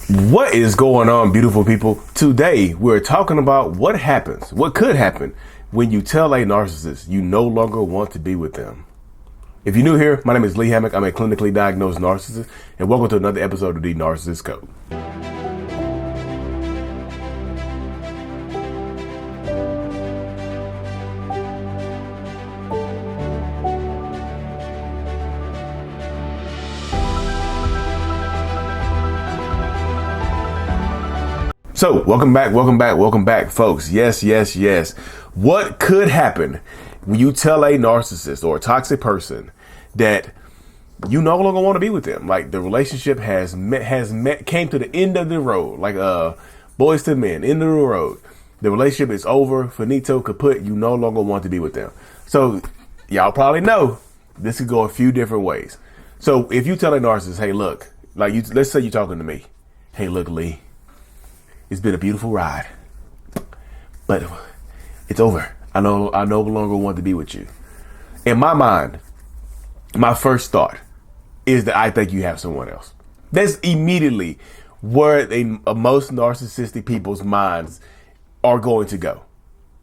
What is going on, beautiful people? Today, we're talking about what happens, what could happen when you tell a narcissist you no longer want to be with them. If you're new here, my name is Lee Hammock. I'm a clinically diagnosed narcissist, and welcome to another episode of the Narcissist Code. So, welcome back, folks. Yes. What could happen when you tell a narcissist or a toxic person that you no longer want to be with them? Like the relationship came to the end of the road, like boys to men, end of the road. The relationship is over, finito, kaput. You no longer want to be with them. So, y'all probably know this could go a few different ways. So, if you tell a narcissist, hey, look, let's say you're talking to me. Hey, look, Lee. It's been a beautiful ride, but it's over. I no longer want to be with you. In my mind, my first thought is that I think you have someone else. That's immediately where most narcissistic people's minds are going to go.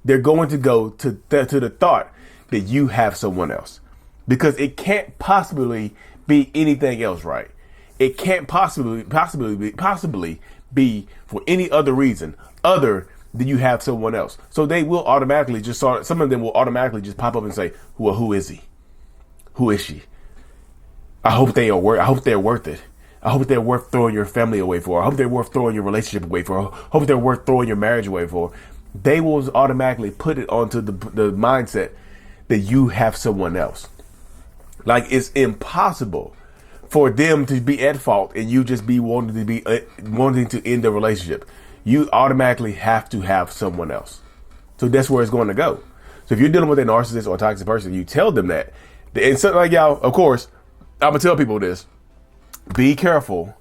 They're going to go to the thought that you have someone else, because it can't possibly be anything else, right? It can't possibly be for any other reason other than you have someone else. So they will automatically some of them will automatically just pop up and say, well, who is he? Who is she? I hope they're worth it. I hope they're worth throwing your family away for. I hope they're worth throwing your relationship away for. I hope they're worth throwing your marriage away for. They will automatically put it onto the mindset that you have someone else. Like, it's impossible for them to be at fault and you just be wanting to end the relationship. You automatically have to have someone else. So that's where it's going to go. So if you're dealing with a narcissist or a toxic person, you tell them that. And something like y'all, of course, I'm gonna tell people this: be careful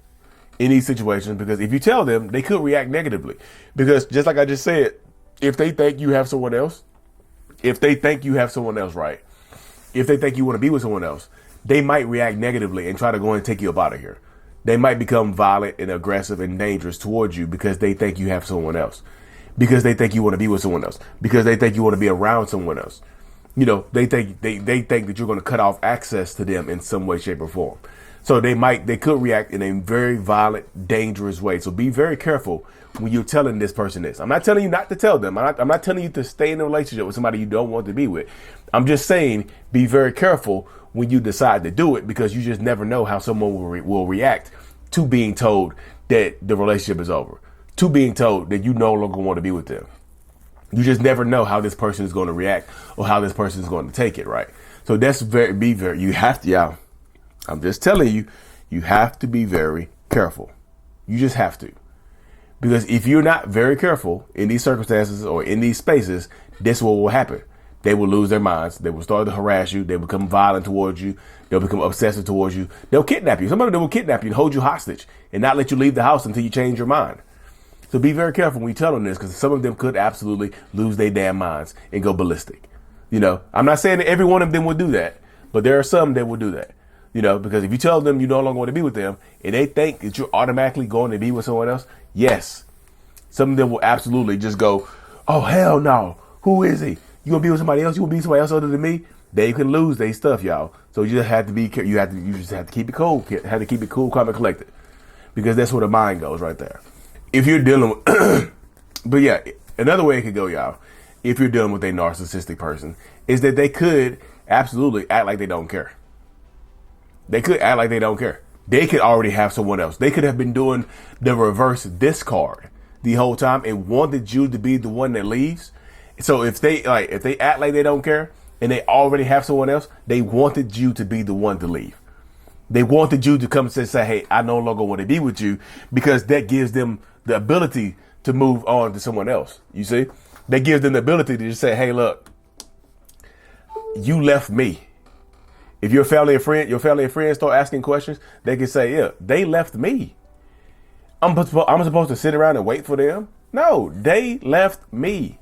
in these situations, because if you tell them, they could react negatively. Because just like I just said, if they think you have someone else, right? If they think you want to be with someone else, they might react negatively and try to go and take you up out of here. They might become violent and aggressive and dangerous towards you because they think you have someone else, because they think you want to be with someone else, because they think you want to be around someone else. You know, they think that you're going to cut off access to them in some way, shape, or form. So they could react in a very violent, dangerous way. So be very careful when you're telling this person this. I'm not telling you not to tell them. I'm not telling you to stay in a relationship with somebody you don't want to be with. I'm just saying, be very careful when you decide to do it, because you just never know how someone will react to being told that the relationship is over, to being told that you no longer want to be with them. You just never know how this person is going to react or how this person is going to take it, right? So you have to, y'all, I'm just telling you, you have to be very careful. You just have to. Because if you're not very careful in these circumstances or in these spaces, this is what will happen. They will lose their minds. They will start to harass you. They become violent towards you. They'll become obsessive towards you. They'll kidnap you. Some of them will kidnap you and hold you hostage and not let you leave the house until you change your mind. So be very careful when you tell them this, because some of them could absolutely lose their damn minds and go ballistic. You know, I'm not saying that every one of them will do that, but there are some that will do that. You know, because if you tell them you no longer want to be with them and they think that you're automatically going to be with someone else, yes, some of them will absolutely just go, oh, hell no. Who is he? You gonna be with somebody else? You gonna be with somebody else other than me? They can lose their stuff, y'all. So you just have to be careful. You just have to keep it cool. Have to keep it cool, calm, and collected, because that's where the mind goes right there. If you're dealing with, but yeah, another way it could go, y'all, if you're dealing with a narcissistic person, is that they could absolutely act like they don't care. They could act like they don't care. They could already have someone else. They could have been doing the reverse discard the whole time and wanted you to be the one that leaves. So if they act like they don't care and they already have someone else, they wanted you to be the one to leave. They wanted you to come and say, hey, I no longer want to be with you, because that gives them the ability to move on to someone else. You see, that gives them the ability to just say, hey, look, you left me. If your family and friends start asking questions, they can say, yeah, they left me. I'm supposed to sit around and wait for them? No, they left me.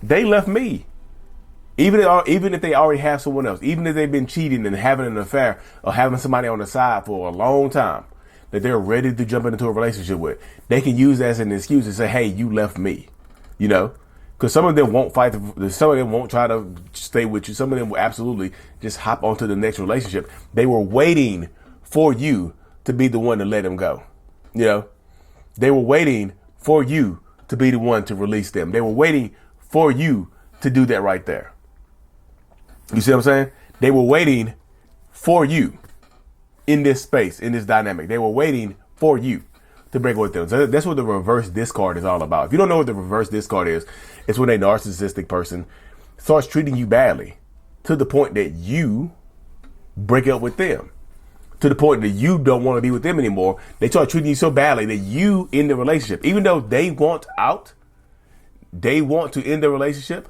They left me. Even if they already have someone else, even if they've been cheating and having an affair or having somebody on the side for a long time, that they're ready to jump into a relationship with, they can use that as an excuse to say, hey, you left me, you know, because some of them won't fight. Some of them won't try to stay with you. Some of them will absolutely just hop onto the next relationship. They were waiting for you to be the one to let them go. You know, they were waiting for you to be the one to release them. They were waiting for you to do that right there. You see what I'm saying? They were waiting for you in this space, in this dynamic. They were waiting for you to break with them. So that's what the reverse discard is all about. If you don't know what the reverse discard is, it's when a narcissistic person starts treating you badly to the point that you break up with them, to the point that you don't want to be with them anymore. They start treating you so badly that you end the relationship. Even though they want out, they want to end the relationship,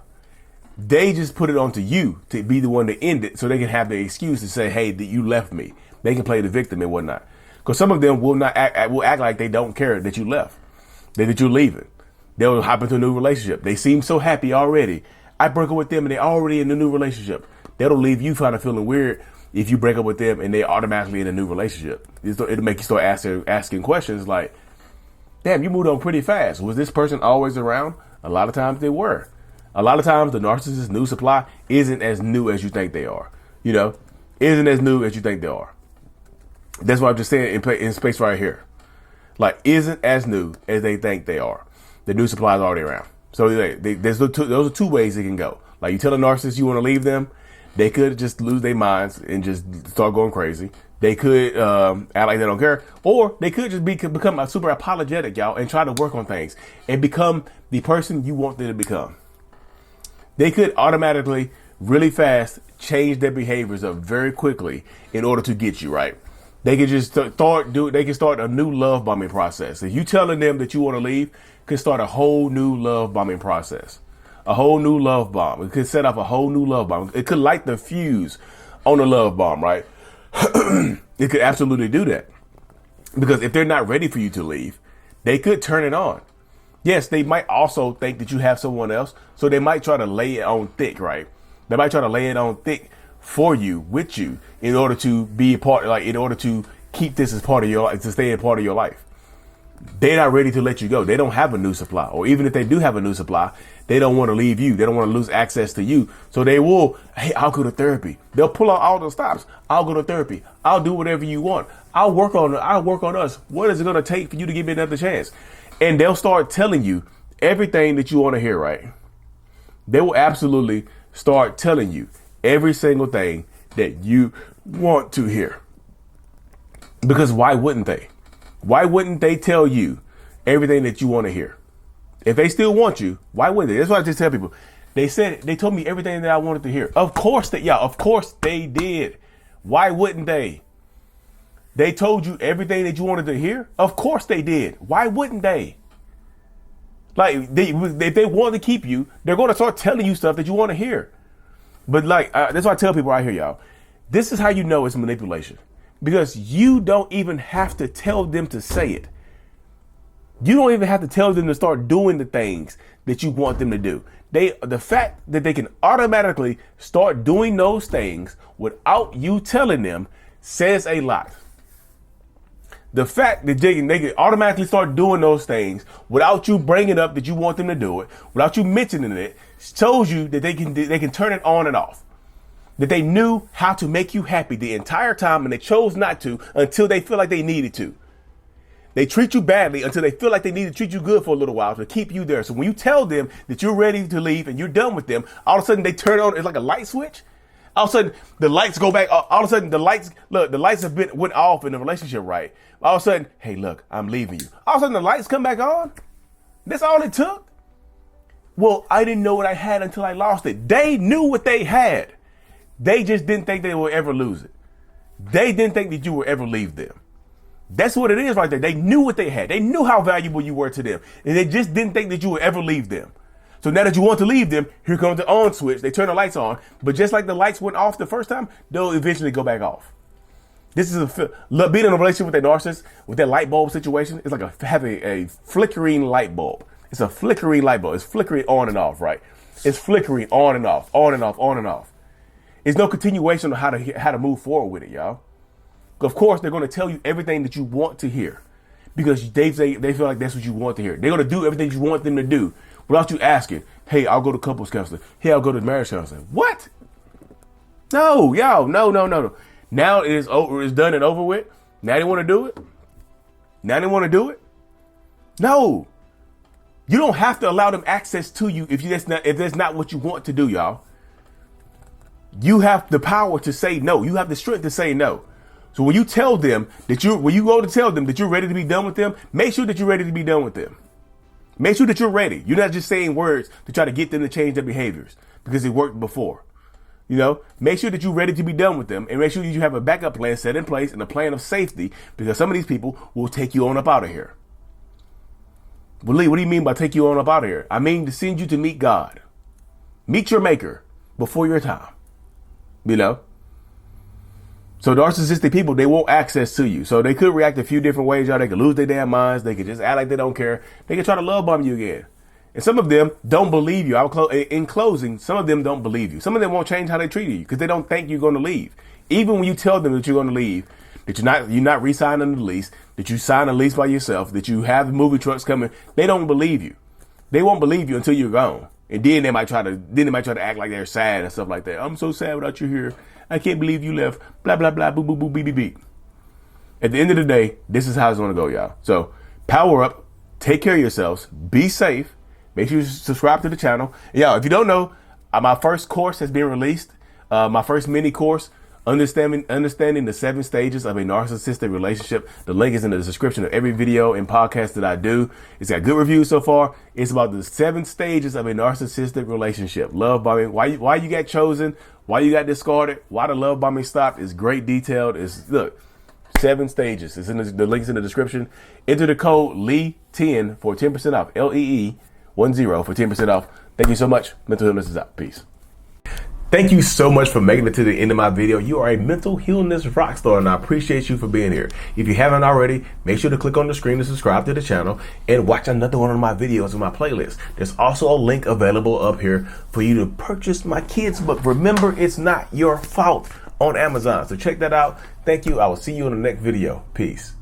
they just put it onto you to be the one to end it so they can have the excuse to say, hey, that you left me. They can play the victim and whatnot. Because some of them will act like they don't care that you left, that you're leaving. They'll hop into a new relationship. They seem so happy already. I break up with them and they're already in a new relationship. That'll leave you kind of feeling weird if you break up with them and they automatically in a new relationship. It'll make you start asking questions like, damn, you moved on pretty fast. Was this person always around? A lot of times they were. A lot of times the narcissist's new supply isn't as new as you think they are. You know, isn't as new as you think they are. That's what I'm just saying in space right here. Like, isn't as new as they think they are. The new supply is already around. So those are two ways it can go. Like, you tell a narcissist you want to leave them, they could just lose their minds and just start going crazy. They could act like they don't care, or they could just become super apologetic, y'all, and try to work on things and become the person you want them to become. They could automatically, really fast, change their behaviors up very quickly in order to get you right. They can just start a new love bombing process. If you telling them that you want to leave, can start a whole new love bombing process. A whole new love bomb. It could set off a whole new love bomb. It could light the fuse on a love bomb, right? It could absolutely do that. Because if they're not ready for you to leave, they could turn it on. Yes, they might also think that you have someone else. So they might try to lay it on thick, right? They might try to lay it on thick for you, with you, in order to be a part, like in order to keep this as part of your life, to stay a part of your life. They're not ready to let you go. They don't have a new supply. Or even if they do have a new supply, they don't want to leave you. They don't want to lose access to you. So they will, hey, I'll go to therapy. They'll pull out all the stops. I'll go to therapy. I'll do whatever you want. I'll work on us. What is it going to take for you to give me another chance? And they'll start telling you everything that you want to hear, right? They will absolutely start telling you every single thing that you want to hear. Because why wouldn't they? Why wouldn't they tell you everything that you want to hear? If they still want you, why wouldn't they? That's what I just tell people. They told me everything that I wanted to hear. Of course they did. Why wouldn't they? They told you everything that you wanted to hear? Of course they did. Why wouldn't they? Like, if they want to keep you, they're going to start telling you stuff that you want to hear. But like, that's why I tell people right here, y'all. This is how you know it's manipulation. Because you don't even have to tell them to say it. You don't even have to tell them to start doing the things that you want them to do. The fact that they can automatically start doing those things without you telling them says a lot. The fact that they can automatically start doing those things without you bringing up that you want them to do it, without you mentioning it, shows you that they can turn it on and off. That they knew how to make you happy the entire time and they chose not to until they feel like they needed to. They treat you badly until they feel like they need to treat you good for a little while to keep you there. So when you tell them that you're ready to leave and you're done with them, all of a sudden they turn on. It's like a light switch. All of a sudden the lights go back. All of a sudden the lights have went off in the relationship, right? All of a sudden, hey, look, I'm leaving you. All of a sudden the lights come back on. That's all it took. Well, I didn't know what I had until I lost it. They knew what they had. They just didn't think they would ever lose it. They didn't think that you would ever leave them. That's what it is right there. They knew what they had. They knew how valuable you were to them. And they just didn't think that you would ever leave them. So now that you want to leave them, here comes the on switch. They turn the lights on. But just like the lights went off the first time, they'll eventually go back off. This is being in a relationship with a narcissist, with that light bulb situation, it's like having a flickering light bulb. It's a flickering light bulb. It's flickering on and off, right? It's flickering on and off, on and off, on and off. It's no continuation on how to move forward with it, y'all. Of course, they're going to tell you everything that you want to hear because they feel like that's what you want to hear. They're going to do everything you want them to do without you asking, hey, I'll go to couples counseling. Hey, I'll go to marriage counseling. What? No, y'all, no. Now it is over. It's done and over with. Now they want to do it. No. You don't have to allow them access to you if that's not what you want to do, y'all. You have the power to say no. You have the strength to say no. So when you tell them when you go to tell them that you're ready to be done with them, make sure that you're ready to be done with them. Make sure that you're ready. You're not just saying words to try to get them to change their behaviors because it worked before. Make sure that you're ready to be done with them, and make sure that you have a backup plan set in place and a plan of safety, because some of these people will take you on up out of here. Well, Lee, what do you mean by take you on up out of here? I mean to send you to meet God. Meet your maker before your time. So narcissistic people, they want access to you. So they could react a few different ways, y'all. They could lose their damn minds. They could just act like they don't care. They could try to love bomb you again. And some of them don't believe you. In closing, some of them don't believe you. Some of them won't change how they treat you because they don't think you're going to leave. Even when you tell them that you're going to leave, that you're not re-signing the lease, that you sign a lease by yourself, that you have movie trucks coming, they don't believe you. They won't believe you until you're gone. And then they might try to act like they're sad and stuff like that. I'm so sad without you here. I can't believe you left. Blah, blah, blah, boo, boo, boo, beep, beep, beep. At the end of the day, this is how it's going to go, y'all. So power up, take care of yourselves, be safe. Make sure you subscribe to the channel. Y'all, if you don't know, my first course has been released. My first mini course, Understanding the 7 stages of a narcissistic relationship. The link is in the description of every video and podcast that I do. It's got good reviews so far. It's about the 7 stages of a narcissistic relationship. Love bombing, why you got chosen, why you got discarded, why the love bombing stopped is great detailed. Look, 7 stages. It's in the links in the description. Enter the code LEE10 for 10% off. LEE10 for 10% off. Thank you so much. Mental Illness is out. Peace. Thank you so much for making it to the end of my video. You are a mental illness rock star, and I appreciate you for being here. If you haven't already, make sure to click on the screen to subscribe to the channel and watch another one of my videos in my playlist. There's also a link available up here for you to purchase my kids' book, Remember It's Not Your Fault, on Amazon. So check that out. Thank you. I will see you in the next video. Peace.